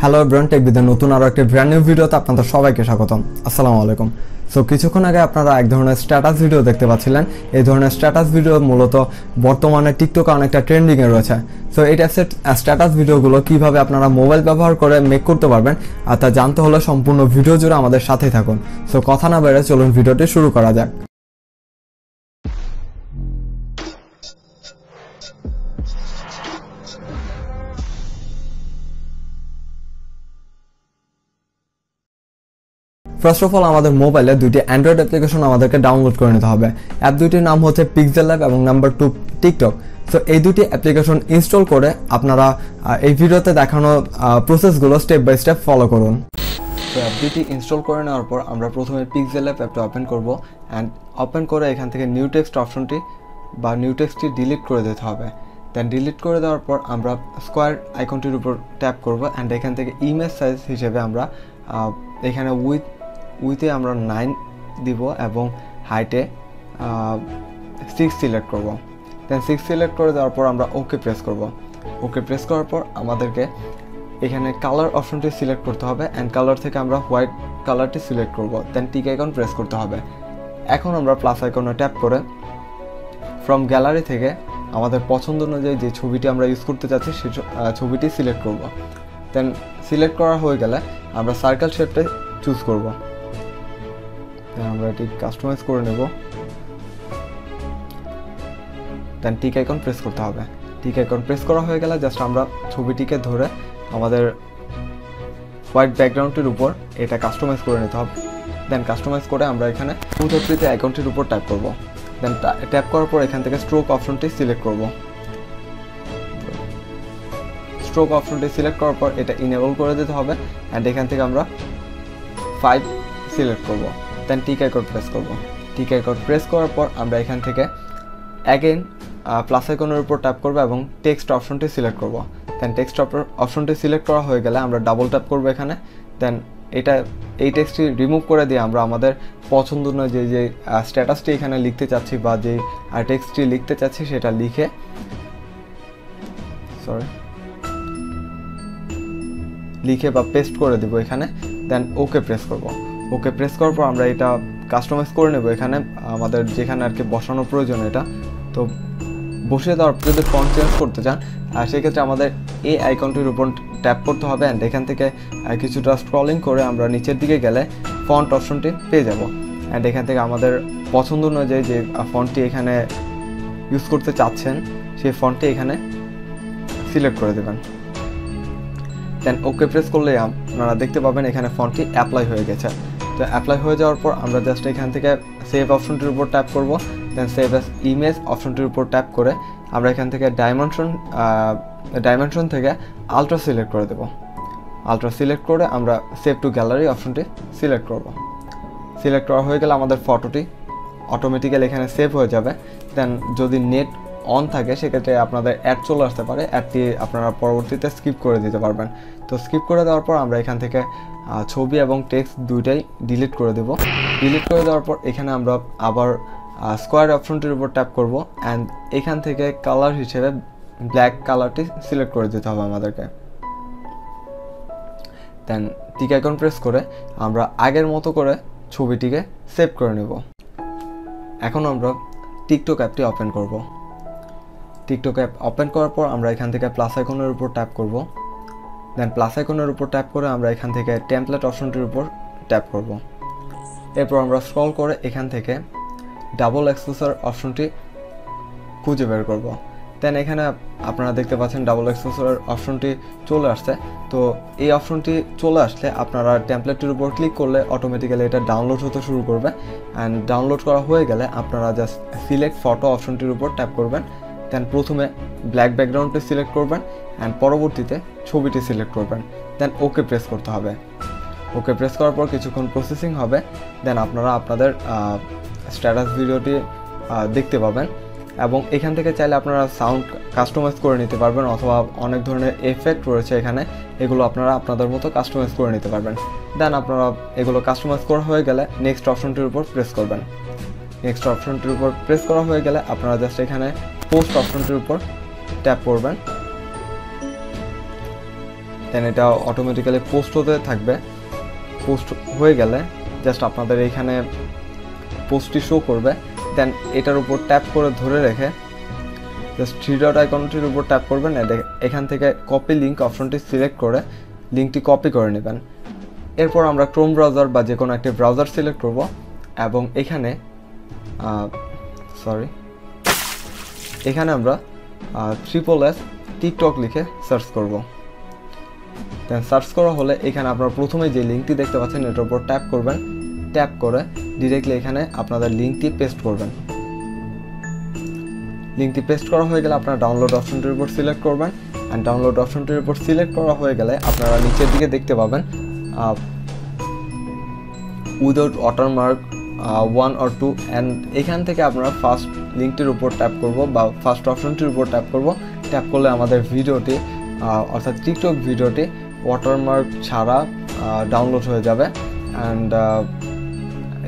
Hello everyone, টেকবিদের নতুন আরো একটা ব্র্যান্ড নিউ ভিডিওতে আপনাদের সবাইকে স্বাগতম। আসসালামু আলাইকুম। সো কিছুক্ষণ আগে আপনারা এক ধরনের স্ট্যাটাস ভিডিও দেখতে পাচ্ছিলেন। এই ধরনের স্ট্যাটাস ভিডিও মূলত বর্তমানে টিকটকে অনেকটা ট্রেন্ডিংয়ে রয়েছে। সো এই টাইপসের স্ট্যাটাস ভিডিওগুলো কীভাবে আপনারা মোবাইল ব্যবহার করে মেক করতে পারবেন আর তা জানতে হলে সম্পূর্ণ ভিডিও জুড়ে আমাদের সাথেই থাকুন। সো কথা না বেড়ে চলুন ভিডিওটি শুরু করা যাক। ফার্স্ট অফ অল আমাদের মোবাইলে দুইটি অ্যান্ড্রয়েড অ্যাপ্লিকেশন আমাদেরকে ডাউনলোড করে নিতে হবে। অ্যাপ দুইটির নাম হচ্ছে পিক্সেল ল্যাব এবং নাম্বার 2 টিকটক। সো এই দুটি অ্যাপ্লিকেশন ইনস্টল করে আপনারা এই ভিডিওতে দেখানো প্রসেসগুলো স্টেপ বাই স্টেপ ফলো করুন। তো অ্যাপ দুটি ইনস্টল করে নেওয়ার পর আমরা প্রথমে পিক্সেল ল্যাব অ্যাপটা ওপেন করব অ্যান্ড ওপেন করে এখান থেকে নিউ টেক্সট অপশনটি বা নিউ টেক্সটটি ডিলিট করে দিতে হবে। দেন ডিলিট করে দেওয়ার পর আমরা স্কোয়ার আইকনটির উপর ট্যাপ করব অ্যান্ড এখান থেকে ইমেজ সাইজ হিসেবে আমরা এখানে উইথে আমরা 9 দিব এবং হাইটে 6 সিলেক্ট করব। দেন 6 সিলেক্ট করে দেওয়ার পর আমরা ওকে প্রেস করব। ওকে প্রেস করার পর আমাদেরকে এখানে কালার অপশনটি সিলেক্ট করতে হবে অ্যান্ড কালার থেকে আমরা হোয়াইট কালারটি সিলেক্ট করব। দেন টিক আইকন প্রেস করতে হবে। এখন আমরা প্লাস আইকনে ট্যাপ করে ফ্রম গ্যালারি থেকে আমাদের পছন্দ অনুযায়ী যে ছবিটি আমরা ইউজ করতে চাচ্ছি সেই ছবিটি সিলেক্ট করব। দেন সিলেক্ট করা হয়ে গেলে আমরা সার্কেল শেপটা চুজ করব। আমরা এটি কাস্টমাইজ করে নেব। দেন টিক আইকন প্রেস করতে হবে। টিক আইকন প্রেস করা হয়ে গেলে জাস্ট আমরা ছবিটিকে ধরে আমাদের হোয়াইট ব্যাকগ্রাউন্ডটির উপর এটা কাস্টমাইজ করে নিতে হবে। দেন কাস্টমাইজ করে আমরা এখানে পুরোপুরিতে আইকনটির উপর ট্যাপ করব। দেন ট্যাপ করার পর এখান থেকে স্ট্রোক অপশনটি সিলেক্ট করব। স্ট্রোক অপশনটি সিলেক্ট করার পর এটা ইনেবল করে দিতে হবে অ্যান্ড এখান থেকে আমরা 5 সিলেক্ট করব। দেন টিক আইকন প্রেস করব। টিক আইকন প্রেস করার পর আমরা এখান থেকে অ্যাগেন প্লাস আইকনের উপর ট্যাপ করব এবং টেক্সট অপশনটি সিলেক্ট করব। দেন টেক্সট অপশনটি সিলেক্ট করা হয়ে গেলে আমরা ডাবল ট্যাপ করব এখানে। দেন এই টেক্সটটি রিমুভ করে দিয়ে আমরা আমাদের পছন্দ অনুযায়ী যে স্ট্যাটাসটি এখানে লিখতে চাচ্ছি বা যে টেক্সটটি লিখতে চাচ্ছি সেটা লিখে বা পেস্ট করে দেব এখানে। দেন ওকে প্রেস করব। ওকে প্রেস করার পর আমরা এটা কাস্টমাইজ করে নেব এখানে আমাদের যেখানে আর কি বসানো প্রয়োজন এটা। তো বসিয়ে দেওয়ার যদি ফন্ট চেঞ্জ করতে চান সেক্ষেত্রে আমাদের এই আইকনটির উপর ট্যাপ করতে হবে অ্যান্ড এখান থেকে কিছুটা স্ক্রলিং করে আমরা নিচের দিকে গেলে ফন্ট অপশনটি পেয়ে যাব অ্যান্ড এখান থেকে আমাদের পছন্দ অনুযায়ী যে ফন্টটি এখানে ইউজ করতে চাচ্ছেন সেই ফন্টটি এখানে সিলেক্ট করে দেবেন। দেন ওকে প্রেস করলে আপনারা দেখতে পাবেন এখানে ফন্টটি অ্যাপ্লাই হয়ে গেছে। তো অ্যাপ্লাই হয়ে যাওয়ার পর আমরা জাস্ট এখান থেকে সেভ অপশনটির উপর ট্যাপ করব। দেন সেভ অ্যাজ ইমেজ অপশনটির উপর ট্যাপ করে আমরা এখান থেকে ডাইমেনশন থেকে আলট্রা সিলেক্ট করে দেব। আলট্রা সিলেক্ট করে আমরা সেভ টু গ্যালারি অপশনটি সিলেক্ট করব। সিলেক্ট করা হয়ে গেলে আমাদের ফটোটি অটোমেটিক্যালি এখানে সেভ হয়ে যাবে। দেন যদি নেট অন থাকে সেক্ষেত্রে আপনাদের অ্যাড চলে আসতে পারে, অ্যাডটি আপনারা পরবর্তীতে স্কিপ করে দিতে পারবেন। তো স্কিপ করে দেওয়ার পর আমরা এখান থেকে ছবি এবং টেক্সট দুইটাই ডিলিট করে দেব। ডিলিট করে দেওয়ার পর এখানে আমরা আবার স্কোয়ার অপশনটির উপর ট্যাপ করব অ্যান্ড এখান থেকে কালার হিসেবে ব্ল্যাক কালারটি সিলেক্ট করে দিতে হবে আমাদেরকে। দেন টিক আইকন প্রেস করে আমরা আগের মতো করে ছবিটিকে সেভ করে নেব। এখন আমরা টিকটক অ্যাপটি ওপেন করব। টিকটক অ্যাপ ওপেন করার পর আমরা এখান থেকে প্লাস আইকনের উপর ট্যাপ করব। দেন প্লাস আইকনের উপর ট্যাপ করে আমরা এখান থেকে টেমপ্লেট অপশনটির উপর ট্যাপ করব। এরপর আমরা স্ক্রল করে এখান থেকে ডাবল এক্সপোজার অপশনটি খুঁজে বের করব। দেন এখানে আপনারা দেখতে পাচ্ছেন ডাবল এক্সপোজার অপশনটি চলে আসছে। তো এই অপশনটি চলে আসলে আপনারা টেমপ্লেটটির উপর ক্লিক করলে অটোমেটিক্যালি এটা ডাউনলোড হতে শুরু করবে অ্যান্ড ডাউনলোড করা হয়ে গেলে আপনারা জাস্ট সিলেক্ট ফটো অপশনটির উপর ট্যাপ করবেন। দেন প্রথমে ব্ল্যাক ব্যাকগ্রাউন্ডটি সিলেক্ট করবেন অ্যান্ড পরবর্তীতে ছবিটি সিলেক্ট করবেন। দেন ওকে প্রেস করতে হবে। ওকে প্রেস করার পর কিছুক্ষণ প্রসেসিং হবে। দেন আপনারা আপনাদের স্ট্যাটাস ভিডিওটি দেখতে পাবেন এবং এখান থেকে চাইলে আপনারা সাউন্ড কাস্টমাইজ করে নিতে পারবেন অথবা অনেক ধরনের এফেক্ট রয়েছে এখানে, এগুলো আপনারা আপনাদের মতো কাস্টমাইজ করে নিতে পারবেন। দেন আপনারা এগুলো কাস্টমাইজ করা হয়ে গেলে নেক্সট অপশনটির উপর প্রেস করবেন। নেক্সট অপশনটির উপর প্রেস করা হয়ে গেলে আপনারা জাস্ট এখানে পোস্ট অপশনটির উপর ট্যাপ করবেন। দেন এটা অটোমেটিক্যালি পোস্ট হতে থাকবে। পোস্ট হয়ে গেলে জাস্ট আপনাদের এইখানে পোস্টটি শো করবে। দেন এটার উপর ট্যাপ করে ধরে রেখে জাস্ট 3 ডট আইকনটির উপর ট্যাপ করবেন। এখান থেকে কপি লিঙ্ক অপশনটি সিলেক্ট করে লিঙ্কটি কপি করে নেবেন। এরপর আমরা ক্রোম ব্রাউজার বা যে কোনো একটি ব্রাউজার সিলেক্ট করব এবং এখানে আমরা SSS টিকটক লিখে সার্চ করব। দেন সার্চ করা হলে এখানে আপনারা প্রথমে যে লিঙ্কটি দেখতে পাচ্ছেন এটার উপর ট্যাপ করবেন। ট্যাপ করে ডিরেক্টলি এখানে আপনাদের লিঙ্কটি পেস্ট করবেন। লিঙ্কটি পেস্ট করা হয়ে গেলে আপনারা ডাউনলোড অপশনটির উপর সিলেক্ট করবেন। অ্যান্ড ডাউনলোড অপশনটির উপর সিলেক্ট করা হয়ে গেলে আপনারা নিচের দিকে দেখতে পাবেন উইদাউট ওয়াটারমার্ক 1 or 2 অ্যান্ড এখান থেকে আপনারা ফার্স্ট লিঙ্কটির উপর ট্যাপ করব বা ফার্স্ট অপশনটির উপর ট্যাপ করব। ট্যাপ করলে আমাদের ভিডিওটি অর্থাৎ টিকটক ভিডিওটি ওয়াটারমার্ক ছাড়া ডাউনলোড হয়ে যাবে। অ্যান্ড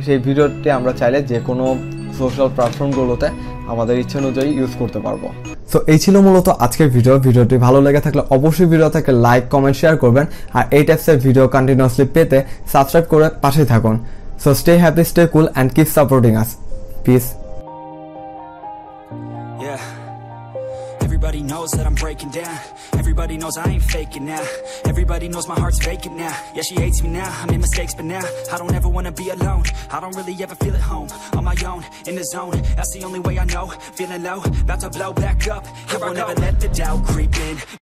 সেই ভিডিওটি আমরা চাইলে যে কোনো সোশ্যাল প্ল্যাটফর্মগুলোতে আমাদের ইচ্ছে অনুযায়ী ইউজ করতে পারবো। সো এই ছিল মূলত আজকের ভিডিওটি ভালো লেগে থাকলে অবশ্যই ভিডিও থেকে লাইক, কমেন্ট, শেয়ার করবেন। আর এই টাইপসের ভিডিও কন্টিনিউয়াসলি পেতে সাবস্ক্রাইব করে পাশে থাকুন। So stay happy, stay cool and keep supporting us. Piece. Everybody knows that I'm breaking down. Everybody knows I ain't faking now. Everybody knows my heart's vacant now. Yeah, she hates me now, I made mistakes but now I don't ever wanna be alone. I don't really ever feel at home. On my own, in the zone, that's the only way I know. Feeling low, about to blow back up. I won't ever let the doubt creep in.